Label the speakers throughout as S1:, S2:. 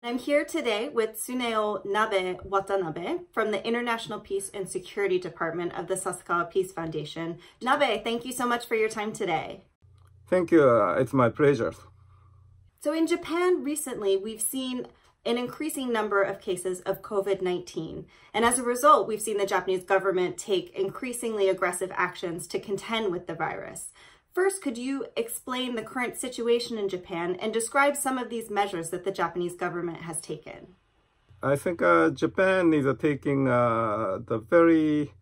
S1: I'm here today with Tsuneo Nabe Watanabe from the International Peace and Security Department of the Sasakawa Peace Foundation. Nabe, thank you so much for your time today.
S2: Thank you. It's my pleasure.
S1: So in Japan recently, we've seen an increasing number of cases of COVID-19. And as a result, we've seen the Japanese government take increasingly aggressive actions to contend with the virus. First, could you explain the current situation in Japan and describe some of these measures that the Japanese government has taken?
S2: I think Japan is taking the very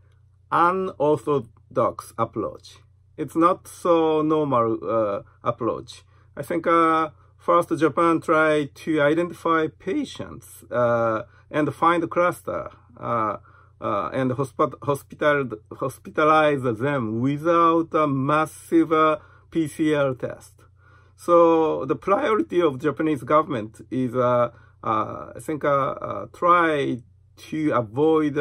S2: unorthodox approach. It's not so normal approach. I think first Japan tried to identify patients and find a cluster and hospitalize them without a massive PCR test. So the priority of Japanese government is, I think, try to avoid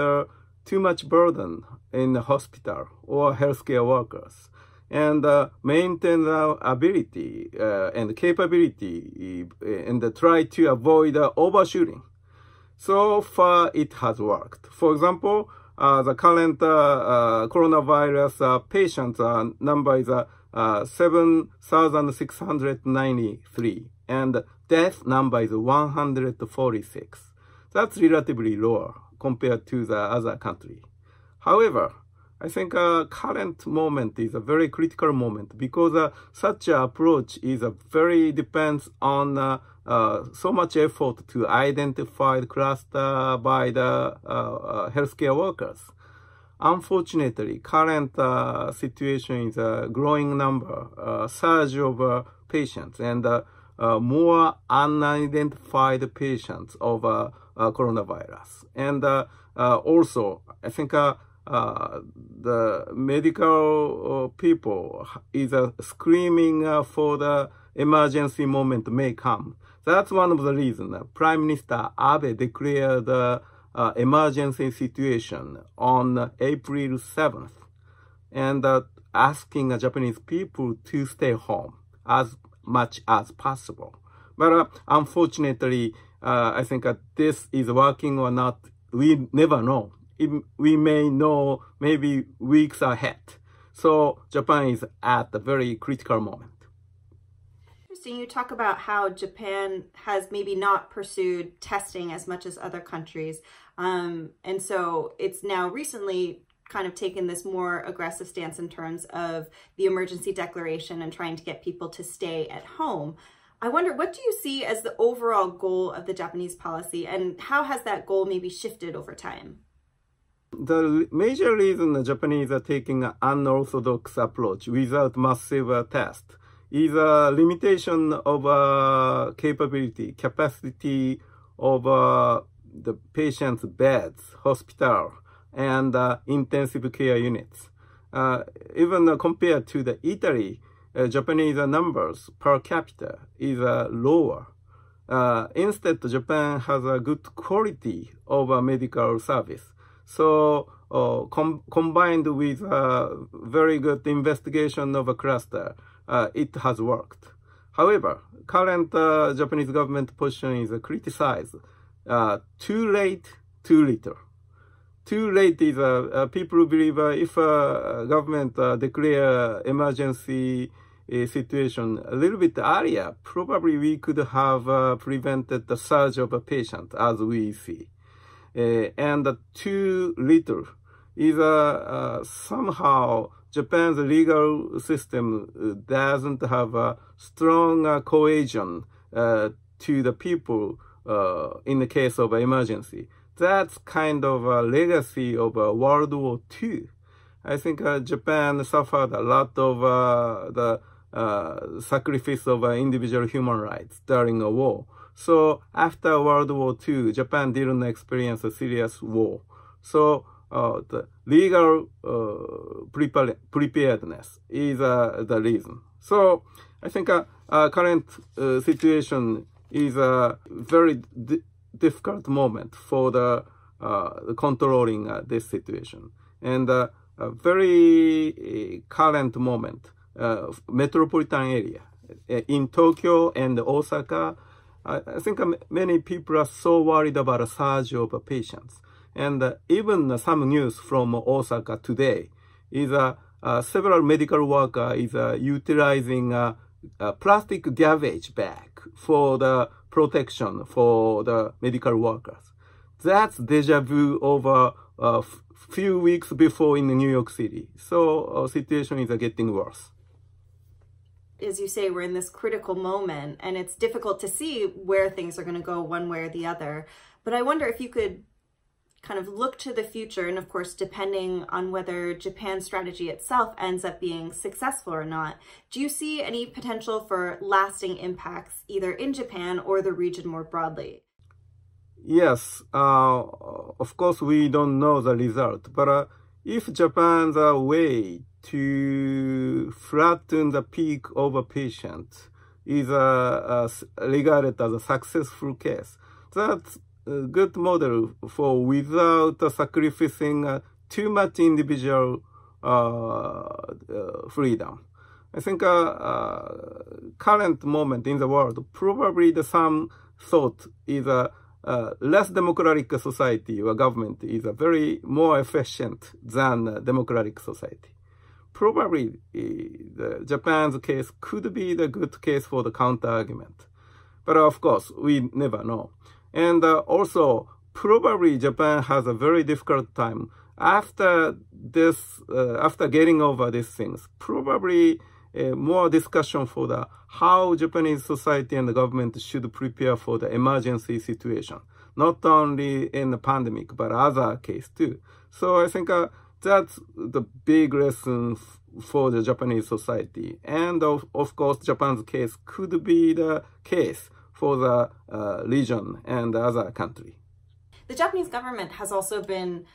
S2: too much burden in the hospital or healthcare workers, and maintain the ability and capability, and try to avoid overshooting. So far, it has worked. For example, the current coronavirus patient number is 7,693, and death number is 146. That's relatively lower compared to the other country. However, I think current moment is a very critical moment because such an approach is very depends on so much effort to identify the cluster by the healthcare workers. Unfortunately, current situation is a growing number, surge of patients and more unidentified patients of coronavirus. And also, I think the medical people is screaming for the emergency moment may come. That's one of the reasons Prime Minister Abe declared the emergency situation on April 7th and asking Japanese people to stay home as much as possible. But unfortunately, I think this is working or not, we never know. We may know maybe weeks ahead. So Japan is at a very critical moment.
S1: Interesting. You talk about how Japan has maybe not pursued testing as much as other countries. And so it's now recently kind of taken this more aggressive stance in terms of the emergency declaration and trying to get people to stay at home. I wonder, what do you see as the overall goal of the Japanese policy, and how has that goal maybe shifted over time?
S2: The major reason the Japanese are taking an unorthodox approach without massive test is a limitation of capacity of the patient's beds, hospital, and intensive care units. Even compared to the Italy, Japanese numbers per capita is lower. Instead, Japan has a good quality of medical service. So combined with very good investigation of a cluster, it has worked. However, current Japanese government position is criticized. Too late, too little. Too late is people believe if government declare emergency situation a little bit earlier, probably we could have prevented the surge of a patient as we see. And too little is somehow Japan's legal system doesn't have a strong cohesion to the people in the case of emergency. That's kind of a legacy of World War II. I think Japan suffered a lot of the sacrifice of individual human rights during a war. So after World War II, Japan didn't experience a serious war. So the legal preparedness is the reason. So I think current situation is a very difficult moment for the controlling this situation. And a very current moment, metropolitan area in Tokyo and Osaka, I think many people are so worried about a surge of patients. And even some news from Osaka today is several medical workers is utilizing a plastic garbage bag for the protection for the medical workers. That's deja vu over a few weeks before in New York City. So situation is getting worse.
S1: As you say, we're in this critical moment and it's difficult to see where things are going to go one way or the other. But I wonder if you could kind of look to the future, and of course, depending on whether Japan's strategy itself ends up being successful or not, do you see any potential for lasting impacts either in Japan or the region more broadly?
S2: Yes, of course, we don't know the result, but if Japan's way to flatten the peak of a patient is regarded as a successful case, that's a good model for without sacrificing too much individual freedom. I think current moment in the world, probably some thought is a less democratic society or government is a very more efficient than a democratic society. Probably the Japan's case could be the good case for the counter argument. But of course, we never know. And also, probably Japan has a very difficult time after this, after getting over these things. Probably more discussion for the how Japanese society and the government should prepare for the emergency situation, not only in the pandemic but other case too. So I think that's the big lesson for the Japanese society, and of course Japan's case could be the case for the region and the other country.
S1: The Japanese government has also been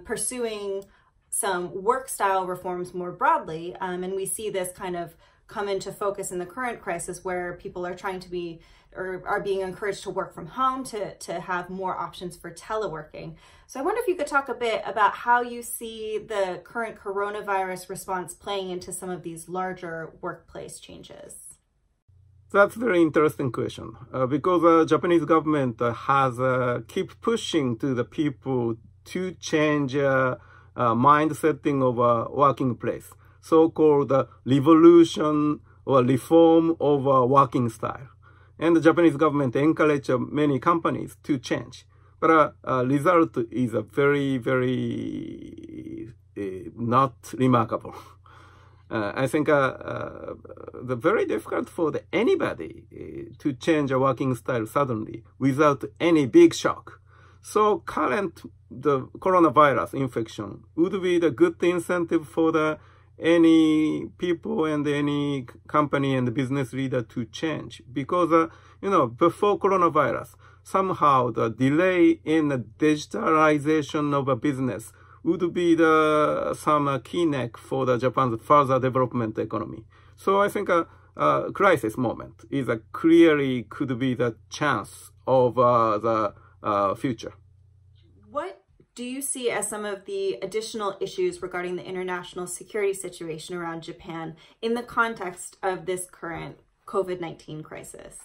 S1: pursuing some work-style reforms more broadly, and we see this kind of come into focus in the current crisis where people are trying to be, or are being encouraged to work from home, to have more options for teleworking. So I wonder if you could talk a bit about how you see the current coronavirus response playing into some of these larger workplace changes.
S2: That's a very interesting question because the Japanese government has keep pushing to the people to change mind setting of a working place, so-called revolution or reform of a working style. And the Japanese government encourage many companies to change. But result is a very, very not remarkable. I think the very difficult for anybody to change a working style suddenly without any big shock. So the coronavirus infection would be the good incentive for any people and any company and business leader to change. Because, before coronavirus, somehow the delay in the digitalization of a business would be some key neck for the Japan's further development economy. So I think a crisis moment is clearly could be the chance of the future.
S1: What do you see as some of the additional issues regarding the international security situation around Japan in the context of this current COVID-19 crisis?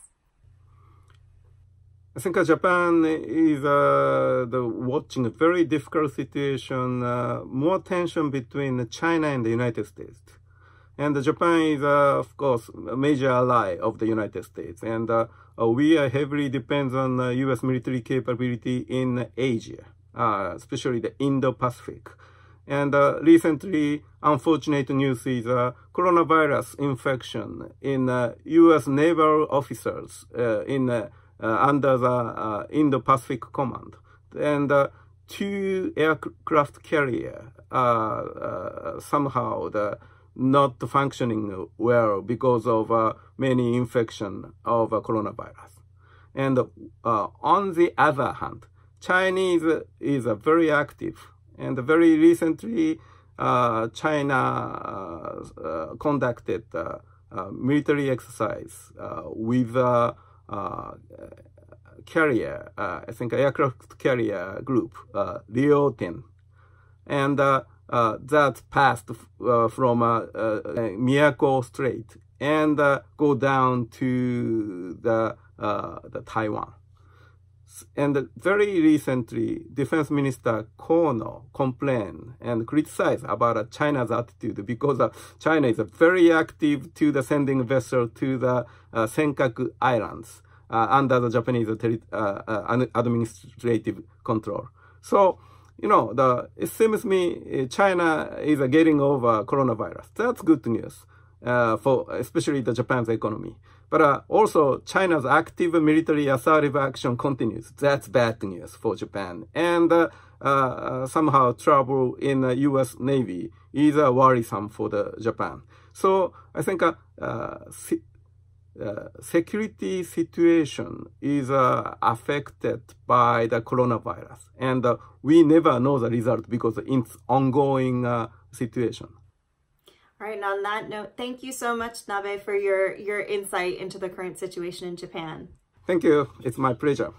S2: I think Japan is watching a very difficult situation, more tension between China and the United States. And Japan is, of course, a major ally of the United States. And we are heavily dependent on U.S. military capability in Asia, especially the Indo-Pacific. And recently, unfortunate news is coronavirus infection in U.S. naval officers under the Indo-Pacific Command. And 2 aircraft carriers somehow not functioning well because of many infection of coronavirus. And on the other hand, Chinese is very active. And very recently, China conducted military exercise with carrier, I think aircraft carrier group, Ryōten. And that passed from Miyako Strait and go down to the the Taiwan. And very recently, Defense Minister Kono complained and criticized about China's attitude because China is very active to the sending vessel to the Senkaku Islands under the Japanese administrative control. So, you know, it seems to me China is getting over coronavirus. That's good news for especially the Japan's economy. But also, China's active military assertive action continues. That's bad news for Japan. And somehow trouble in the U.S. Navy is worrisome for the Japan. So I think security situation is affected by the coronavirus. And we never know the result because it's ongoing situation.
S1: All right, and on that note, thank you so much, Nabe, for your insight into the current situation in Japan.
S2: Thank you. It's my pleasure.